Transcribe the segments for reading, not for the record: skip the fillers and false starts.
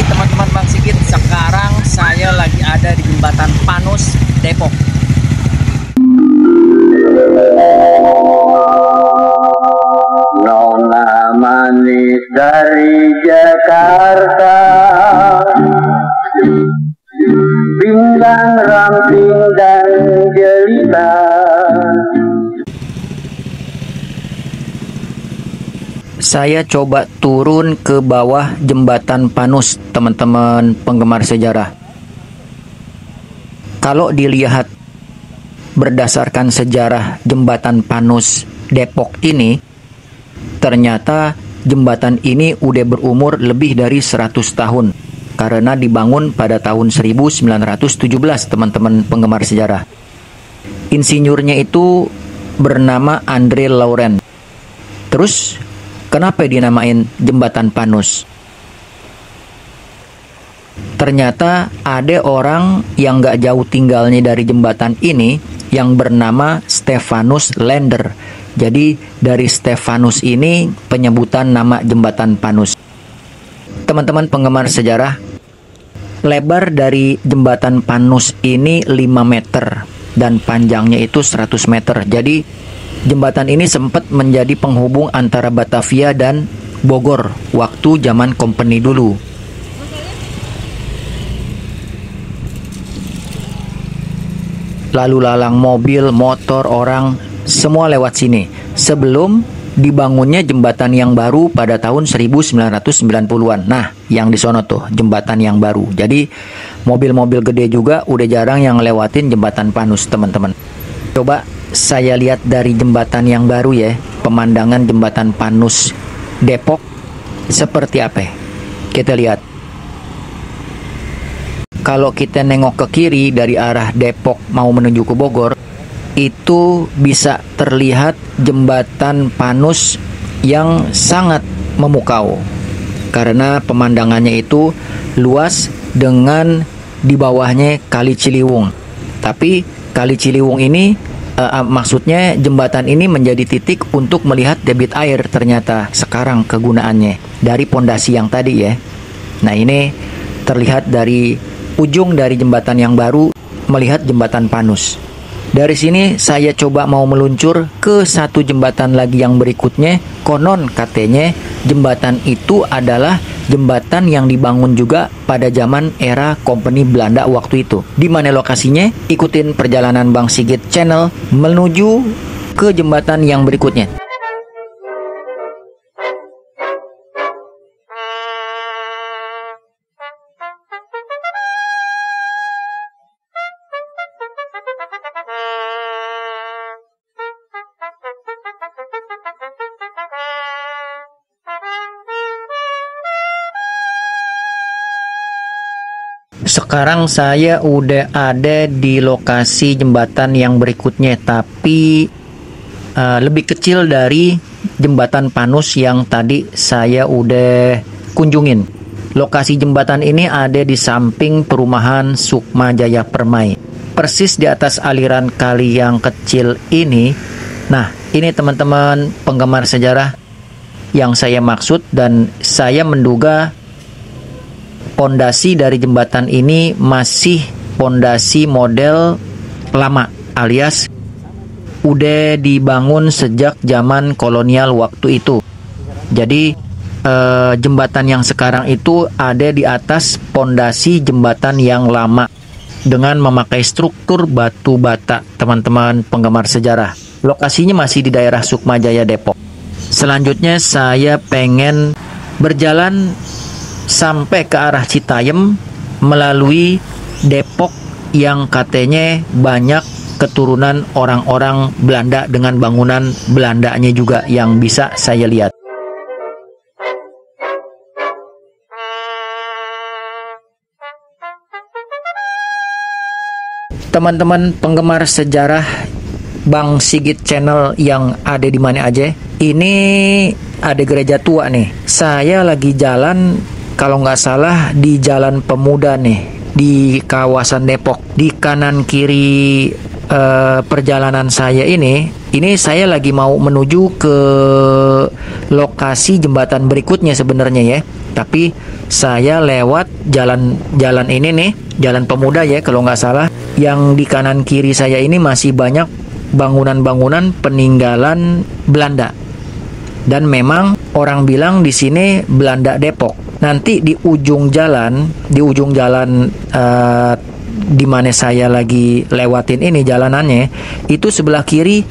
teman-teman Bang Sigit. Sekarang saya lagi ada di Jembatan Panus, Depok. Nona manis dari Jakarta, pinggang ramping dan jelita. Saya coba turun ke bawah Jembatan Panus, teman-teman penggemar sejarah. Kalau dilihat berdasarkan sejarah Jembatan Panus Depok ini, ternyata jembatan ini udah berumur lebih dari 100 tahun karena dibangun pada tahun 1917, teman-teman penggemar sejarah. Insinyurnya itu bernama Andre Laurent. Terus kenapa dinamain Jembatan Panus? Ternyata ada orang yang gak jauh tinggalnya dari jembatan ini yang bernama Stephanus Lander. Jadi dari Stephanus ini penyebutan nama Jembatan Panus. Teman-teman penggemar sejarah, lebar dari Jembatan Panus ini 5 meter dan panjangnya itu 100 meter. Jadi jembatan ini sempat menjadi penghubung antara Batavia dan Bogor waktu zaman company dulu. Lalu lalang mobil, motor, orang, semua lewat sini. Sebelum dibangunnya jembatan yang baru pada tahun 1990-an. Nah, yang di sono tuh, jembatan yang baru. Jadi, mobil-mobil gede juga udah jarang yang lewatin Jembatan Panus, teman-teman. Coba saya lihat dari jembatan yang baru ya, pemandangan Jembatan Panus Depok seperti apa? Kita lihat. Kalau kita nengok ke kiri dari arah Depok mau menuju ke Bogor, itu bisa terlihat Jembatan Panus yang sangat memukau. Karena pemandangannya itu luas dengan di bawahnya Kali Ciliwung. Tapi Kali Ciliwung ini maksudnya jembatan ini menjadi titik untuk melihat debit air ternyata sekarang kegunaannya dari pondasi yang tadi ya. Nah, ini terlihat dari ujung dari jembatan yang baru melihat Jembatan Panus. Dari sini saya coba mau meluncur ke satu jembatan lagi yang berikutnya. Konon katanya jembatan itu adalah jembatan yang dibangun juga pada zaman era company Belanda waktu itu. Di mana lokasinya? Ikutin perjalanan Bang Sigit Channel menuju ke jembatan yang berikutnya. Sekarang saya udah ada di lokasi jembatan yang berikutnya, tapi lebih kecil dari Jembatan Panus yang tadi saya udah kunjungin. Lokasi jembatan ini ada di samping perumahan Sukma Jaya Permai, persis di atas aliran kali yang kecil ini. Nah, ini teman-teman penggemar sejarah yang saya maksud, dan saya menduga pondasi dari jembatan ini masih pondasi model lama, alias udah dibangun sejak zaman kolonial waktu itu. Jadi jembatan yang sekarang itu ada di atas pondasi jembatan yang lama dengan memakai struktur batu bata, teman-teman penggemar sejarah. Lokasinya masih di daerah Sukma Jaya Depok. Selanjutnya saya pengen berjalan sampai ke arah Citayam melalui Depok yang katanya banyak keturunan orang-orang Belanda dengan bangunan Belandanya juga yang bisa saya lihat. Teman-teman penggemar sejarah Bang Sigit Channel yang ada di mana aja, ini ada gereja tua nih. Saya lagi jalan, kalau nggak salah di Jalan Pemuda nih, di kawasan Depok. Di kanan kiri perjalanan saya ini saya lagi mau menuju ke lokasi jembatan berikutnya sebenarnya ya. Tapi saya lewat jalan ini nih, Jalan Pemuda ya kalau nggak salah. Yang di kanan kiri saya ini masih banyak bangunan-bangunan peninggalan Belanda. Dan memang orang bilang di sini Belanda Depok. Nanti di ujung jalan di mana saya lagi lewatin ini jalanannya, itu sebelah kiri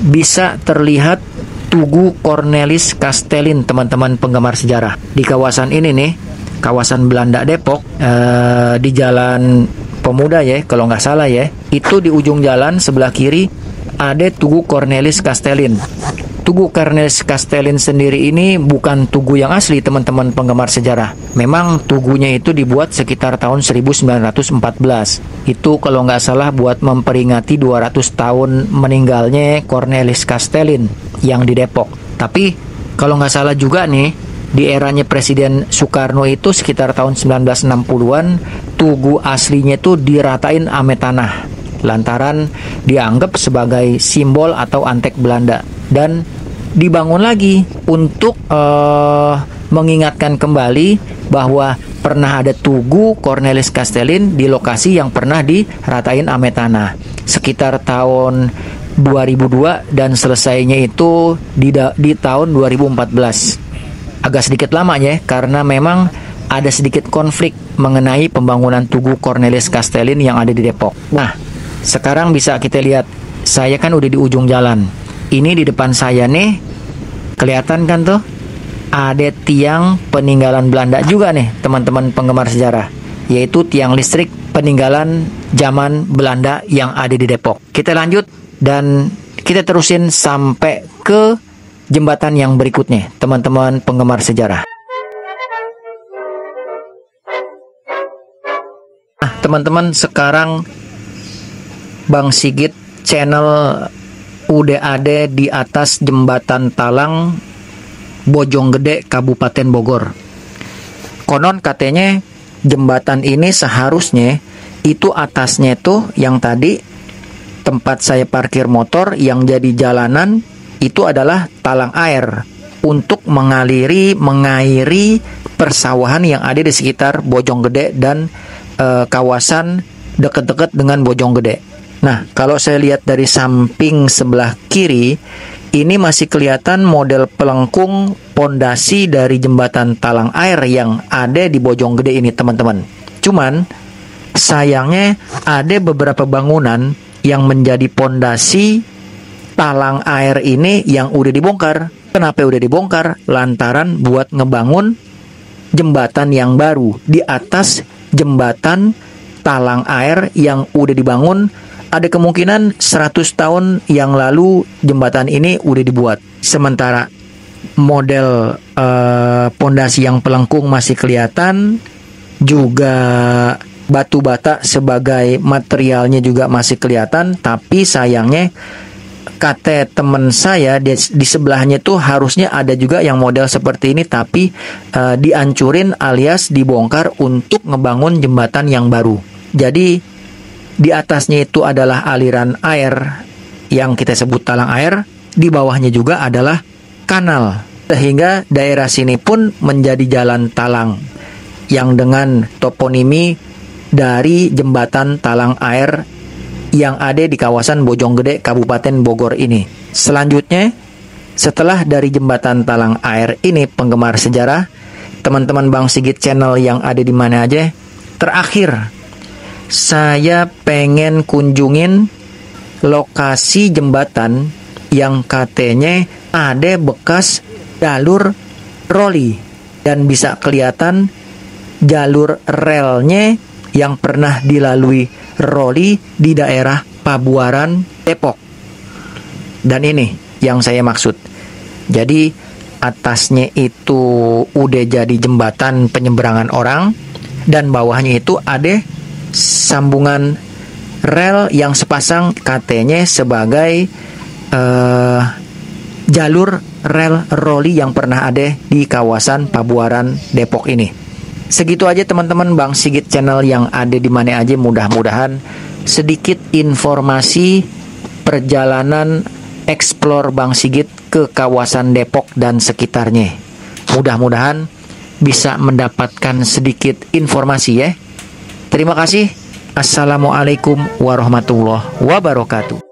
bisa terlihat Tugu Cornelis Castellin, teman-teman penggemar sejarah. Di kawasan ini nih, kawasan Belanda Depok, di Jalan Pemuda ya, kalau nggak salah ya, itu di ujung jalan sebelah kiri ada Tugu Cornelis Castellin. Tugu Cornelis Castellin sendiri ini bukan tugu yang asli, teman-teman penggemar sejarah. Memang tugunya itu dibuat sekitar tahun 1914. Itu kalau nggak salah buat memperingati 200 tahun meninggalnya Cornelis Castellin yang di Depok. Tapi kalau nggak salah juga nih, di eranya Presiden Soekarno itu sekitar tahun 1960-an, tugu aslinya itu diratain ame tanah, lantaran dianggap sebagai simbol atau antek Belanda. Dan dibangun lagi untuk mengingatkan kembali bahwa pernah ada Tugu Cornelis Castellin di lokasi yang pernah diratain ame tanah sekitar tahun 2002 dan selesainya itu di tahun 2014. Agak sedikit lama ya, karena memang ada sedikit konflik mengenai pembangunan Tugu Cornelis Castellin yang ada di Depok. Nah, sekarang bisa kita lihat, saya kan udah di ujung jalan. Ini di depan saya nih, kelihatan kan tuh, ada tiang peninggalan Belanda juga nih, teman-teman penggemar sejarah, yaitu tiang listrik peninggalan zaman Belanda yang ada di Depok. Kita lanjut dan kita terusin sampai ke jembatan yang berikutnya, teman-teman penggemar sejarah. Nah, teman-teman, sekarang Bang Sigit channel udah ada di atas jembatan Talang Bojonggede, Kabupaten Bogor. Konon katanya jembatan ini seharusnya itu atasnya tuh yang tadi tempat saya parkir motor yang jadi jalanan itu adalah talang air untuk mengairi persawahan yang ada di sekitar Bojonggede dan kawasan dekat-dekat dengan Bojonggede. Nah, kalau saya lihat dari samping sebelah kiri, ini masih kelihatan model pelengkung pondasi dari jembatan talang air yang ada di Bojonggede ini, teman-teman. Cuman, sayangnya ada beberapa bangunan yang menjadi pondasi talang air ini yang udah dibongkar. Kenapa udah dibongkar? Lantaran buat ngebangun jembatan yang baru di atas jembatan talang air yang udah dibangun. Ada kemungkinan 100 tahun yang lalu jembatan ini udah dibuat. Sementara model pondasi yang pelengkung masih kelihatan, juga batu bata sebagai materialnya juga masih kelihatan. Tapi sayangnya kata teman saya di sebelahnya tuh harusnya ada juga yang model seperti ini, tapi dihancurin alias dibongkar untuk ngebangun jembatan yang baru. Jadi di atasnya itu adalah aliran air yang kita sebut talang air, di bawahnya juga adalah kanal. Sehingga daerah sini pun menjadi jalan talang yang dengan toponimi dari jembatan talang air yang ada di kawasan Bojonggede, Kabupaten Bogor ini. Selanjutnya, setelah dari jembatan talang air ini, penggemar sejarah, teman-teman Bang Sigit channel yang ada di mana aja, terakhir saya pengen kunjungin lokasi jembatan yang katanya ada bekas jalur roli dan bisa kelihatan jalur relnya yang pernah dilalui roli di daerah Pabuaran, Depok. Dan ini yang saya maksud. Jadi atasnya itu udah jadi jembatan penyeberangan orang dan bawahnya itu ada sambungan rel yang sepasang katanya sebagai jalur rel roli yang pernah ada di kawasan Pabuaran, Depok ini. Segitu aja teman-teman Bang Sigit channel yang ada di mana aja, mudah-mudahan sedikit informasi perjalanan explore Bang Sigit ke kawasan Depok dan sekitarnya. Mudah-mudahan bisa mendapatkan sedikit informasi ya. Terima kasih. Assalamualaikum warahmatullahi wabarakatuh.